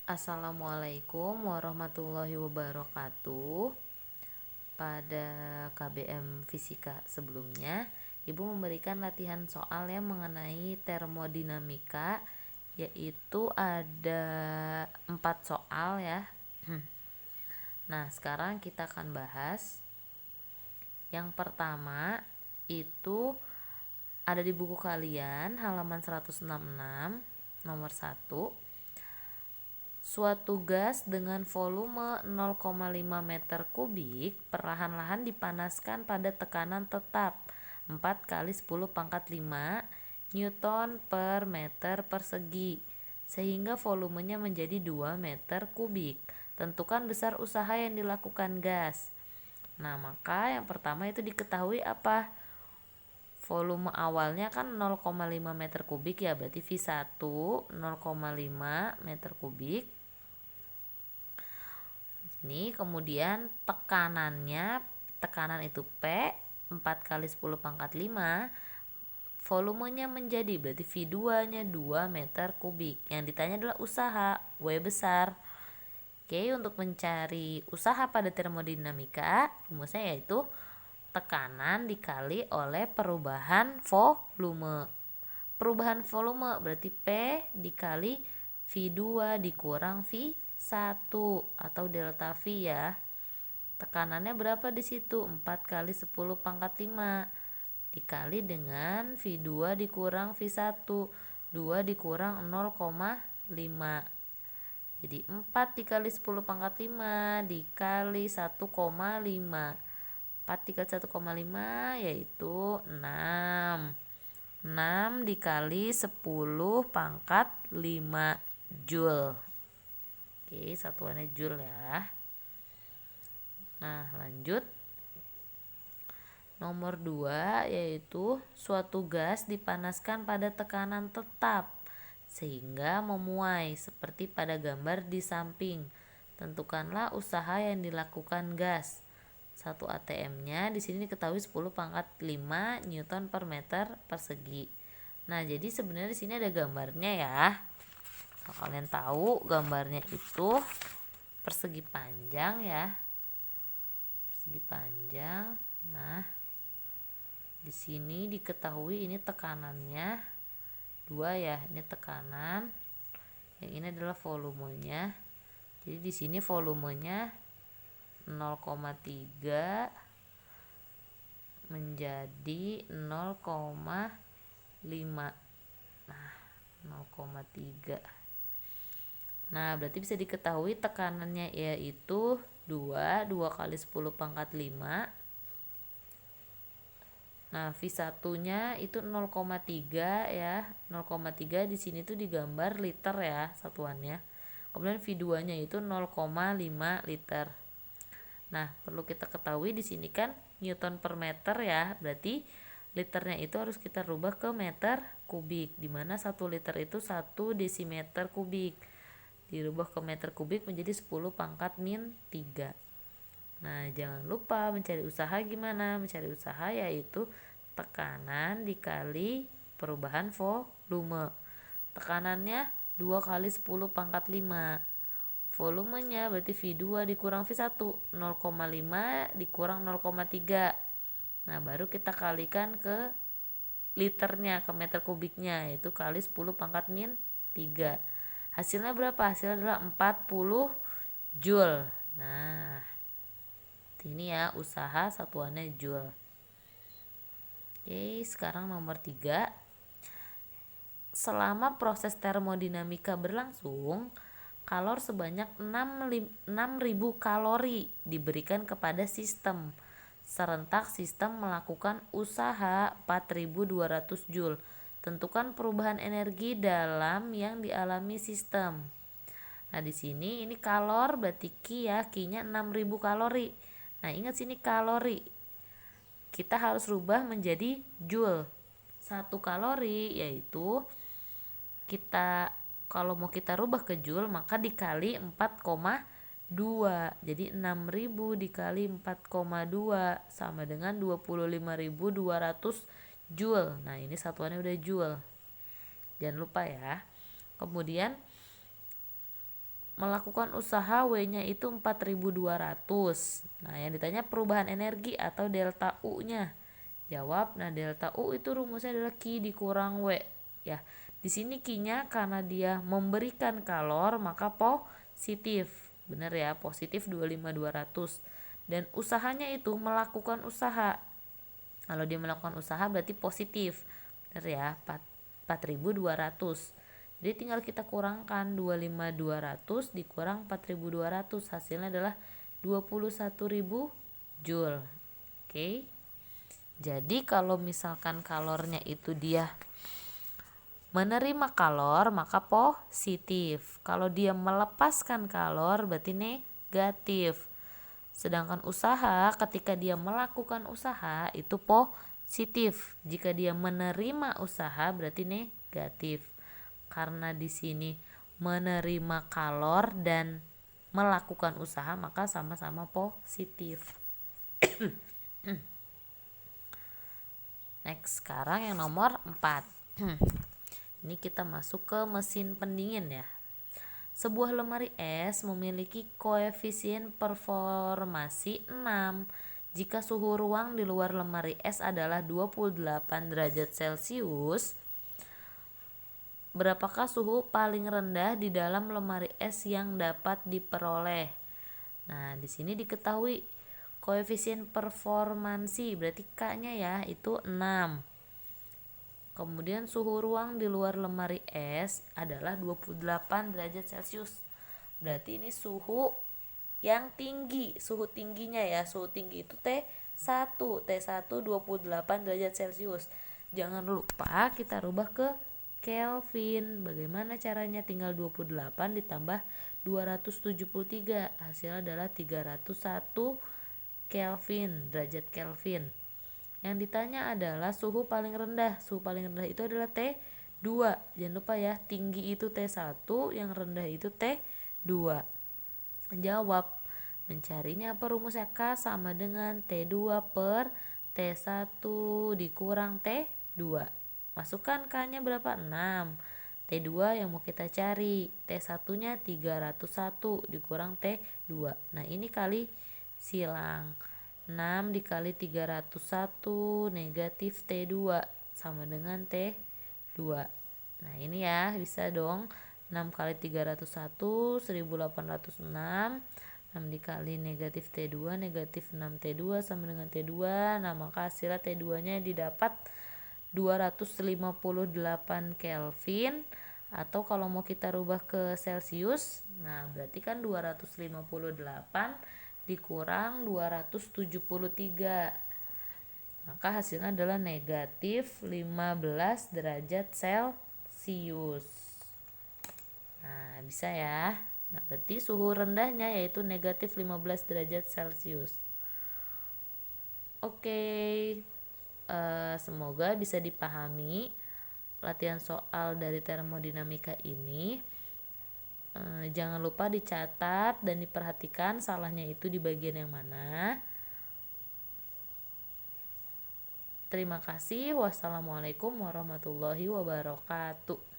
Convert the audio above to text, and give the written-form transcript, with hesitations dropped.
Assalamualaikum warahmatullahi wabarakatuh. Pada KBM Fisika sebelumnya, Ibu memberikan latihan soal yang mengenai termodinamika, yaitu ada 4 soal ya. Nah, sekarang kita akan bahas. Yang pertama itu ada di buku kalian halaman 166 nomor 1. Suatu gas dengan volume 0,5 meter kubik perlahan-lahan dipanaskan pada tekanan tetap 4 kali 10 pangkat 5 Newton per meter persegi sehingga volumenya menjadi 2 meter kubik. Tentukan besar usaha yang dilakukan gas. Nah, maka yang pertama itu diketahui apa? Volume awalnya kan 0,5 meter kubik ya, berarti V1 0,5 meter kubik. Ini kemudian tekanan itu P 4 kali 10 pangkat 5, volumenya menjadi berarti V2 nya 2 meter kubik. Yang ditanya adalah usaha, W besar. Oke, untuk mencari usaha pada termodinamika, rumusnya yaitu tekanan dikali oleh perubahan volume. Perubahan volume berarti P dikali V2 dikurang V1 atau delta V ya. Tekanannya berapa di situ? 4 kali 10 pangkat 5 dikali dengan V2 dikurang V1. 2 dikurang 0,5. Jadi 4 dikali 10 pangkat 5 dikali 1,5. 4 dikali 1,5 yaitu 6. 6 dikali 10 pangkat 5 Joule. Oke, satuannya Joule ya. Nah, lanjut. Nomor 2 yaitu suatu gas dipanaskan pada tekanan tetap sehingga memuai seperti pada gambar di samping. Tentukanlah usaha yang dilakukan gas. 1 atm-nya di sini diketahui 10 pangkat 5 Newton per meter persegi. Nah, jadi sebenarnya di sini ada gambarnya ya. Kalau kalian tahu gambarnya itu persegi panjang ya. Persegi panjang. Nah, di sini diketahui ini tekanannya 2 ya. Ini tekanan. Yang ini adalah volumenya. Jadi di sini volumenya 0,3 menjadi 0,5. Nah, 0,3. Nah, berarti bisa diketahui tekanannya yaitu 2 kali 10 pangkat 5. Nah, V1-nya itu 0,3 ya. 0,3 di sini tuh digambar liter ya satuannya. Kemudian V2-nya itu 0,5 liter. Nah, perlu kita ketahui di sini kan Newton per meter ya, berarti liternya itu harus kita rubah ke meter kubik, di mana 1 liter itu 1 desimeter kubik. Dirubah ke meter kubik menjadi 10 pangkat min 3. Nah, jangan lupa mencari usaha gimana? Mencari usaha yaitu tekanan dikali perubahan volume. Tekanannya 2 kali 10 pangkat 5. Volumenya berarti V2 dikurang V1, 0,5 dikurang 0,3. Nah, baru kita kalikan ke liternya, ke meter kubiknya, yaitu kali 10 pangkat min 3. Hasilnya berapa? Hasilnya adalah 40 Joule. Nah, ini ya usaha satuannya Joule. Oke, sekarang nomor 3. Selama proses termodinamika berlangsung, kalor sebanyak 6.000 kalori diberikan kepada sistem. Serentak sistem melakukan usaha 4.200 Joule. Tentukan perubahan energi dalam yang dialami sistem. Nah, di sini ini kalor berarti Q ya, Q-nya 6.000 kalori. Nah, ingat sini kalori. Kita harus rubah menjadi Joule. 1 kalori yaitu kita kalau mau kita rubah ke Joule maka dikali 4,2. Jadi 6.000 dikali 4,2 sama dengan 25.200 Joule. Nah, ini satuannya udah Joule. Jangan lupa ya. Kemudian melakukan usaha W-nya itu 4.200. Nah, yang ditanya perubahan energi atau delta U-nya. Jawab, nah delta U itu rumusnya adalah Q dikurang W. Ya, di sini Q-nya karena dia memberikan kalor maka positif. Benar ya, positif 25.200. Dan usahanya itu melakukan usaha. Kalau dia melakukan usaha berarti positif. Benar ya, 4.200. Jadi tinggal kita kurangkan 25.200 dikurang 4.200, hasilnya adalah 21.000 Joule. Oke. Jadi kalau misalkan kalornya itu dia menerima kalor maka positif. Kalau dia melepaskan kalor berarti negatif. Sedangkan usaha ketika dia melakukan usaha itu positif. Jika dia menerima usaha berarti negatif. Karena di sini menerima kalor dan melakukan usaha maka sama-sama positif. Next, sekarang yang nomor 4. Ini kita masuk ke mesin pendingin ya. Sebuah lemari es memiliki koefisien performasi 6 jika suhu ruang di luar lemari es adalah 28 derajat Celcius. Berapakah suhu paling rendah di dalam lemari es yang dapat diperoleh? Nah, di sini diketahui koefisien performansi berarti K-nya ya itu 6. Kemudian suhu ruang di luar lemari es adalah 28 derajat Celcius. Berarti ini suhu yang tinggi, suhu tingginya ya. Suhu tinggi itu T1, T1 28 derajat Celcius. Jangan lupa kita rubah ke Kelvin. Bagaimana caranya? Tinggal 28 ditambah 273. Hasilnya adalah 301 Kelvin, derajat Kelvin. Yang ditanya adalah suhu paling rendah. Suhu paling rendah itu adalah T2. Jangan lupa ya, tinggi itu T1, yang rendah itu T2. Jawab. Mencarinya apa rumusnya? K sama dengan T2 per T1 dikurang T2. Masukkan K-nya berapa? 6. T2 yang mau kita cari. T1-nya 301 dikurang T2. Nah, ini kali silang. 6 dikali 301 negatif T2 sama dengan T2. Nah, ini ya, bisa dong. 6 kali 301 1806. 6 dikali negatif T2 negatif 6 T2 sama dengan T2. Nah, maka hasilnya T2 nya didapat 258 Kelvin. Atau kalau mau kita rubah ke Celcius, nah berarti kan 258 dikurang 273. Maka hasilnya adalah negatif 15 derajat Celcius. Nah, bisa ya. Nah, berarti suhu rendahnya yaitu negatif 15 derajat Celcius. Oke, semoga bisa dipahami latihan soal dari termodinamika ini. Jangan lupa dicatat dan diperhatikan salahnya itu di bagian yang mana. Terima kasih. Wassalamualaikum warahmatullahi wabarakatuh.